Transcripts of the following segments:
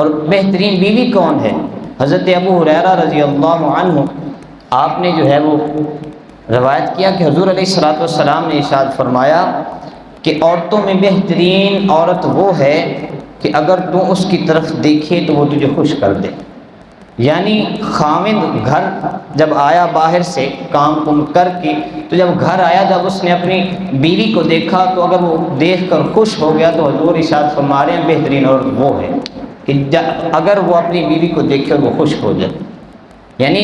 اور بہترین بیوی کون ہے؟ حضرت ابو ہریرہ رضی اللہ عنہ آپ نے جو ہے وہ روایت کیا کہ حضور علیہ الصلوۃ والسلام نے ارشاد فرمایا کہ عورتوں میں بہترین عورت وہ ہے کہ اگر تو اس کی طرف دیکھے تو وہ تجھے خوش کر دے۔ یعنی خاوند گھر جب آیا باہر سے کام کر کے، تو جب گھر آیا جب اس نے اپنی بیوی کو دیکھا تو اگر وہ دیکھ کر خوش ہو گیا تو حضور ارشاد فرما رہے ہیں بہترین عورت وہ ہے کہ اگر وہ اپنی بیوی کو دیکھے اور وہ خوش ہو جائے، یعنی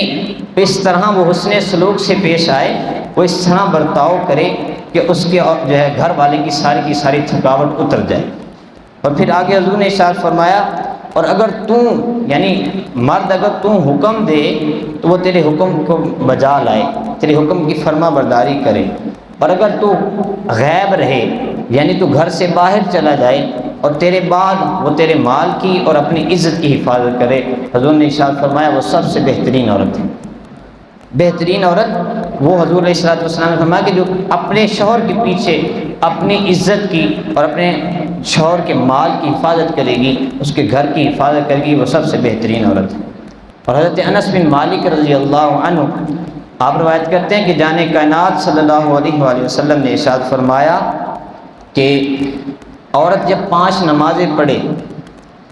اس طرح وہ حسن سلوک سے پیش آئے، وہ اس طرح برتاؤ کرے کہ اس کے جو ہے گھر والے کی ساری تھکاوٹ اتر جائے۔ اور پھر آگے حضور نے ارشاد فرمایا اور اگر تو یعنی مرد اگر تو حکم دے تو وہ تیرے حکم کو بجا لائے، تیرے حکم کی فرما برداری کرے، اور اگر تو غائب رہے یعنی تو گھر سے باہر چلا جائے اور تیرے بعد وہ تیرے مال کی اور اپنی عزت کی حفاظت کرے، حضور نے ارشاد فرمایا وہ سب سے بہترین عورت ہے۔ بہترین عورت وہ حضور علیہ الصلوۃ والسلام نے فرمایا کہ جو اپنے شوہر کے پیچھے اپنی عزت کی اور اپنے شوہر کے مال کی حفاظت کرے گی، اس کے گھر کی حفاظت کرے گی، وہ سب سے بہترین عورت ہے۔ اور حضرت انس بن مالک رضی اللہ عنہ آپ روایت کرتے ہیں کہ جان کائنات صلی اللہ علیہ وآلہ وسلم نے ارشاد فرمایا کہ عورت جب 5 نمازیں پڑھے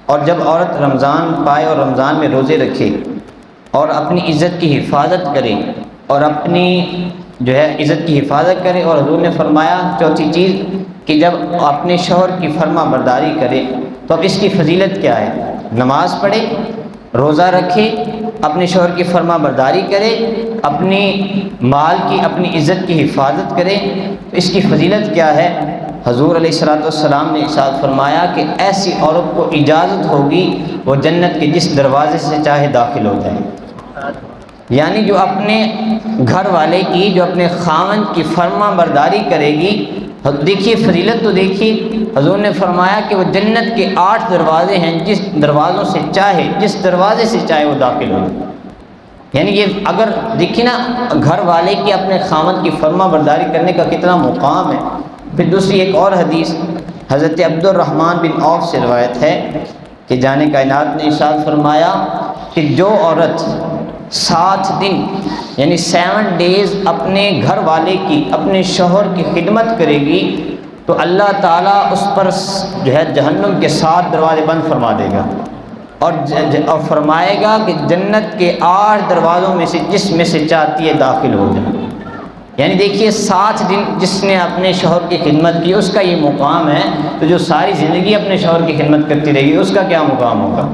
اور جب عورت رمضان پائے اور رمضان میں روزے رکھے اور اپنی عزت کی حفاظت کرے اور اپنی جو ہے عزت کی حفاظت کرے، اور حضور نے فرمایا چوتھی چیز کہ جب اپنے شوہر کی فرما برداری کرے، تو اب اس کی فضیلت کیا ہے؟ نماز پڑھے، روزہ رکھے، اپنے شوہر کی فرما برداری کرے، اپنی مال کی اپنی عزت کی حفاظت کرے، تو اس کی فضیلت کیا ہے؟ حضور علیہ الصلوۃ والسلام نے ارشاد فرمایا کہ ایسی عورت کو اجازت ہوگی وہ جنت کے جس دروازے سے چاہے داخل ہو جائے۔ یعنی جو اپنے گھر والے کی، جو اپنے خاوند کی فرما برداری کرے گی، دیکھیے فضیلت تو دیکھیے، حضور نے فرمایا کہ وہ جنت کے 8 دروازے ہیں، جس دروازوں سے چاہے، جس دروازے سے چاہے وہ داخل ہو جائے۔ یعنی یہ اگر دیکھیے نا گھر والے کی اپنے خاوند کی فرما برداری کرنے کا کتنا مقام ہے۔ پھر دوسری ایک اور حدیث حضرت عبد الرحمن بن عوف سے روایت ہے کہ جان کائنات نے ارشاد فرمایا کہ جو عورت 7 دن یعنی 7 ڈیز اپنے گھر والے کی، اپنے شوہر کی خدمت کرے گی تو اللہ تعالیٰ اس پر جو ہے جہنم کے 7 دروازے بند فرما دے گا، اور فرمائے گا کہ جنت کے 8 دروازوں میں سے جس میں سے چاہتی ہے داخل ہو جائے۔ یعنی دیکھیے 7 دن جس نے اپنے شوہر کی خدمت کی اس کا یہ مقام ہے، تو جو ساری زندگی اپنے شوہر کی خدمت کرتی رہے گی اس کا کیا مقام ہوگا۔